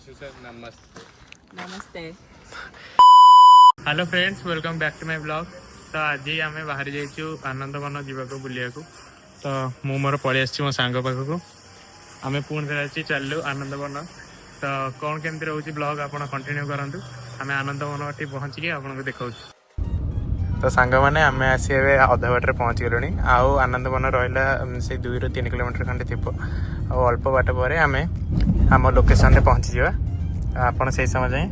नमस्ते। Hello friends, welcome back to my blog. तो आज आम बाहर जाइए आनंदवन जावाक बुलिया तो मु मोर पलि आसी मो सांग पाखक आम पुणी थे चलू आनंदवन। तो कौन केमती रोचे ब्लॉग आप कंटिन्यू करूँ। आम आनंदवन टी पहुँचिकी आपको देखा। तो सांग मैंने आम आसी अधा बाटर पहुँची गलुणी। आउ आनंदवन रहा से 2 ରୁ 3 किलोमीटर खंडे थी। अल्प बाट पर आम आम लोकेशन रे पहुँची जा। आपड़ से समय जाए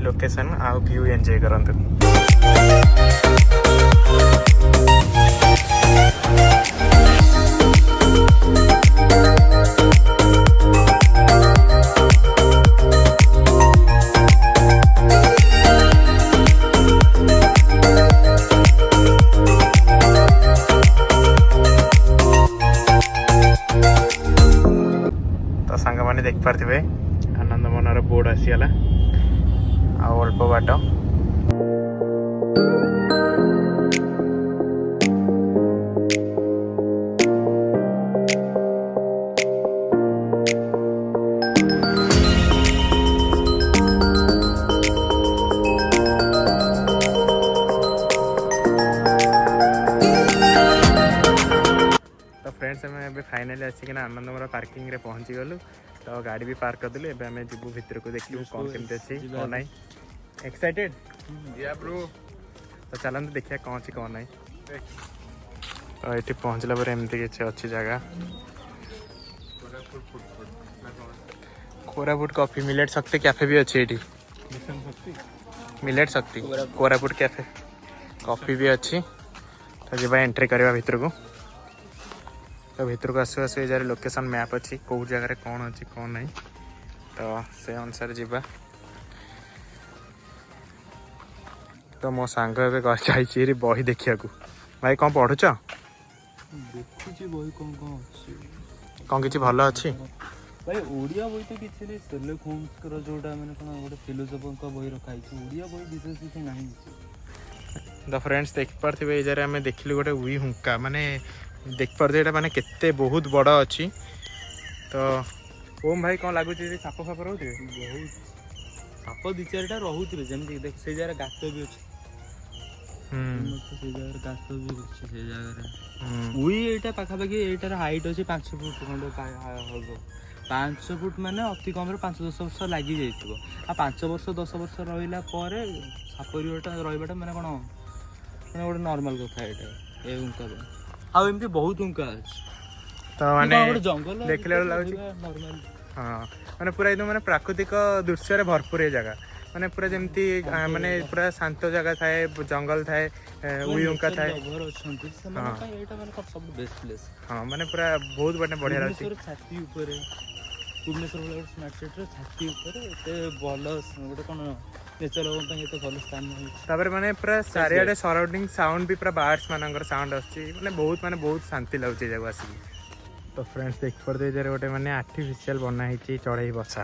लोकेशन आउ व्यू एंजॉय करंतु। तो सांग मैंने देख पारे आनंदवन बोर्ड आसीगला अल्प बाट। तो फ्रेंड्स आम फाइनाली आसिकना आनंदवन पार्किंग रे पहुँची गलु। तो गाड़ी भी पार्क करदेलु। एबे आम जीवु भितर को देखिबु कौन केमती अच्छी कौन नाई। Excited bro. तो चलते देखिए कौन अच्छी कौन नाई। तो ये पहुँचला पर एमती किसी अच्छी जगह कोरापुट कॉफी मिलेट शक्ति कैफे भी अच्छी ये मिलेट शक्ति कोरापुट कैफे कॉफी भी अच्छी। तो जब एंट्री करवा भितर को तो भितर को आसु आसु ये लोकेशन मैप अच्छी कौ जगार कौन अच्छी कौन नहीं। तो से अनुसार जीवा। तो मो सांग चाहिए बही देखा भाई कौन पढ़ुच देखुची बही कौन कौन अच्छी कौन किसी भल अच्छी भाई ओडिया बही तो किसी नहीं सेर्लक होम्स जोटा मैंने कौन गोटे फिलोसफर बही रखा ओडिया बही विशेष किसी ना। द फ्रेंड्स देख पारे ये आम देखिलु गोटे उई हुंका माने देख पारे माने केते बहुत बड़ अच्छी। तो ओम भाई कौन लगुच साप फाप रोथे बहुत साप 2-4टा रोथे जमी देख से जगह गात भी अच्छे से जगह गात भी अच्छे से जगह उई एटा पाखापाखि एटार हाइट अच्छे 5 फुट खंडे हम 5 फुट माने अति कम 5-10 वर्ष लगी जाइए। आ 5 वर्ष 10 वर्ष रहा सापरीटा रहा मैंने कौन मैंने गोटे नॉर्मल कथा ये उनका आमती बहुत उनका अच्छे। तो माने जंगल देखले नॉर्मल हाँ माने पूरा एकदम माने प्राकृतिक दृश्य भरपूर ये जगह माने पूरा जमती माने पूरा शांत जगह थाए जंगल थाए उइका थाए। हाँ माने पूरा बहुत बढ़िया रही छाती भुवनेश्वर वाला स्मार्ट सिटी छाती भल गोटे कौन नेचर भल स्थान तापर माने पूरा चारिआडे सराउंडिंग साउंड भी पूरा बर्ड्स मानकर साउंड आछी माने बहुत शांति लगुच जगह आसिक। तो फ्रेंड्स देख पारे जे गोटे माने आर्टिफिशियल बनाई चढ़ई बसा।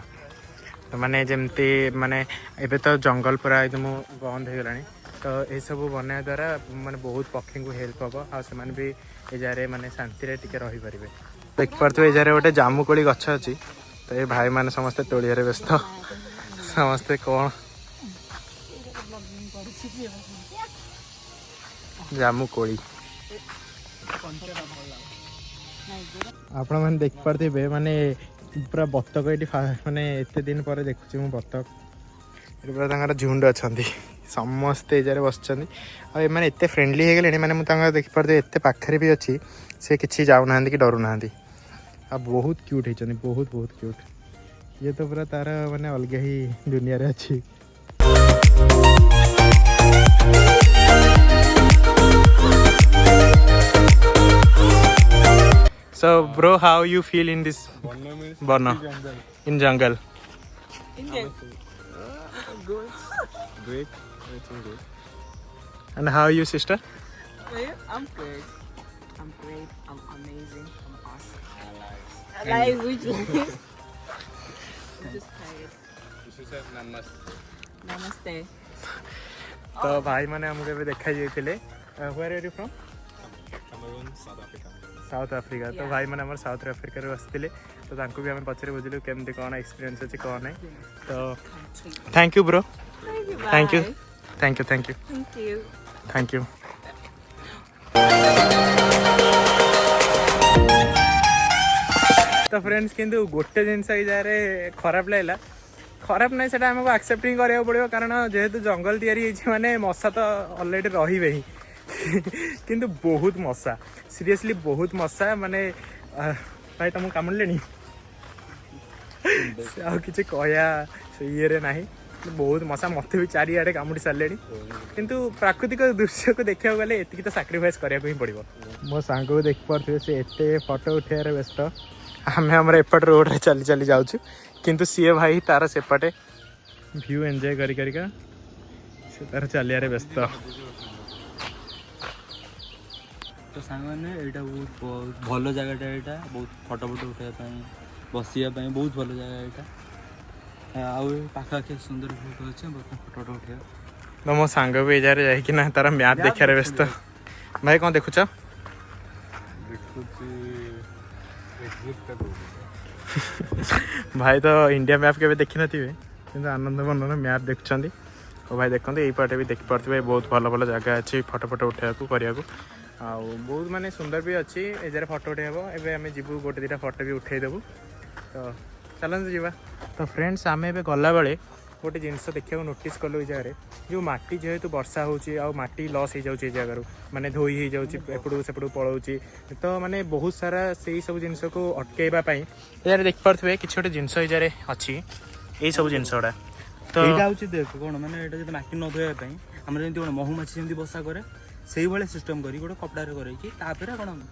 तो माने जमती माने एबे तो जंगल पूरा एकदम बंद हो गलानी। तो ये सब बनाया द्वारा माने बहुत पक्षी को हेल्प हम आ भी ये जारे माने शांति रे टिके रही पारे। देख पारे ये गोटे जामुकोली गछ अच्छी। तो ये भाई माने समस्ते तोड़िया व्यस्त समस्ते कौन जामुकोली आपण मैंने देख पारे माने पूरा बतक ये माने एत दिन पर देखुची मु बतक पूरा झुंड अच्छा समस्ते एजारे बस मैंने एत फ्रेंडली हो गले मैंने देख पारे एत पाखे भी अच्छी से किसी जाऊना कि डरू ना आ बहुत क्यूट होती बहुत बहुत क्यूट। ये तो पूरा तार माने अलग ही दुनिया रे अच्छी। So bro, how you feel in this Borno in jungle? Good. Great, everything good. And how are you, sister? I'm good. I'm great. I'm amazing. I'm awesome. Alive, which life? I'm just tired. Namaste. तो भाई मैंने हमको देखा Where are you from? Cameroon, South Africa. South Africa तो भाई मैंने आम south आफ्रिकार आसते तो तांको भी आम पचरे बुझिलु केमती कौन एक्सपीरियंस अच्छी कौन है तो thank you bro thank you thank you thank you Thank you. Thank you तो फ्रेंड्स किंतु गोटे जिनस ये खराब लगला खराब ना से आमको एक्सेप्ट ही करा पड़ो कारण जेहेतु जंगल तैयारी माने मशा तो अलरेडी रे ही किंतु बहुत मशा सीरियसली बहुत मशा माने भाई तुमको कामुड़े कि कहया ये ना बहुत मशा मत भी चारिआडे कामुड़ी सारे किंतु प्राकृतिक दृश्य को देखा गले ये तो साक्रिफाइस करने पड़ो मो सांग को देख पारे सी एत फटो उठार व्यस्त आम आमर एपट रोड रे चली चली जाऊँ किंतु सी भाई तार सेपटे व्यू एंजॉय करिका से तार चलियारे व्यस्त तो सांग मैंने यहाँ बहुत भल जगटा यहाँ बहुत फटो फटो उठाई बसवाई बहुत भल जगह यहाँ आखाखि सुंदर फोटो अच्छे फटो उठा तो मो सांग भी एजारे जा तार मैप देखार व्यस्त भाई कौन देखुच भाई तो इंडिया मैप के देखी नी कि आनंद मनन मैप देखुं और भाई देखते ये पटे भी देखिपे बहुत भल भल जगह अच्छी फटो फटो उठाया करने बहुत माने सुंदर भी अच्छी एजारे फटो उठेब एवं आम जीवु गोटे दुटा फटो भी उठेदेबू तो चलते जावा तो फ्रेंड्स आम ए गला बेले गोटे जिनस देखा नोटिस कलु ये जगह जो माटी जेहेतु वर्षा होटी लस हो जाए जगार माने धोई हो जापड़ू सेपड़ू पलाऊँच तो माने बहुत सारा से सब जिनस को अटकईवाई यार देखिपे कि गोटे जिनस ये अच्छी यही सब जिनस गुड़ा तो यहाँ हूँ देख कौन मैंने जो माटी न धोवाई आम जमी महुमाछी जमी बसा करे से भाई सिस्टम कर गोटे कपड़े कर कौन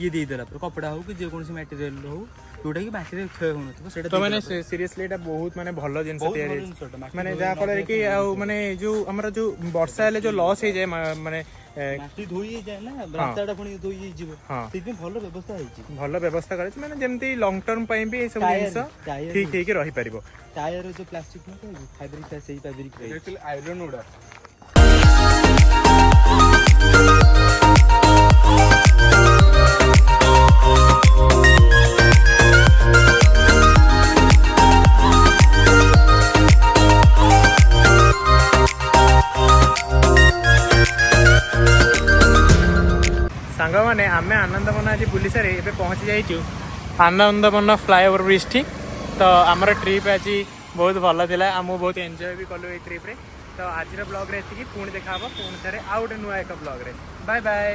ये देदेला कपड़ा हो कि जेकोसी मटेरियल हो जोटा कि माटी क्षय हो तो मैंने सीरियसली एटा बहुत माने भलो जिंस तैयारी माने जा फल कि माने जो हमर जो वर्षा हेले जो लॉस हो जाए माने माटी धोई जाए ना रास्ताटा पुणी धोई जीव सेति भलो व्यवस्था है भलो व्यवस्था करे माने जेमती लॉन्ग टर्म पई भी ए सब जिंस ठीक ठीक रही परिबो टायर जो प्लास्टिक न फाइबर से फैब्रिक एक्चुअली आयरन उडा सांग मैंने आम आनंदवन आज बुली सारी एवं पहुँची जाइचु आनंदवन फ्लाईओवर ब्रिज टी तो आमर ट्रिप आज बहुत भल था आम बहुत एंजॉय भी कलु ये ट्रिप रे तो आज ब्लॉग रे एतिकी पुणी देखा पुणी थे आउ गोटे नुआ एक ब्लॉग रे बाय बाय।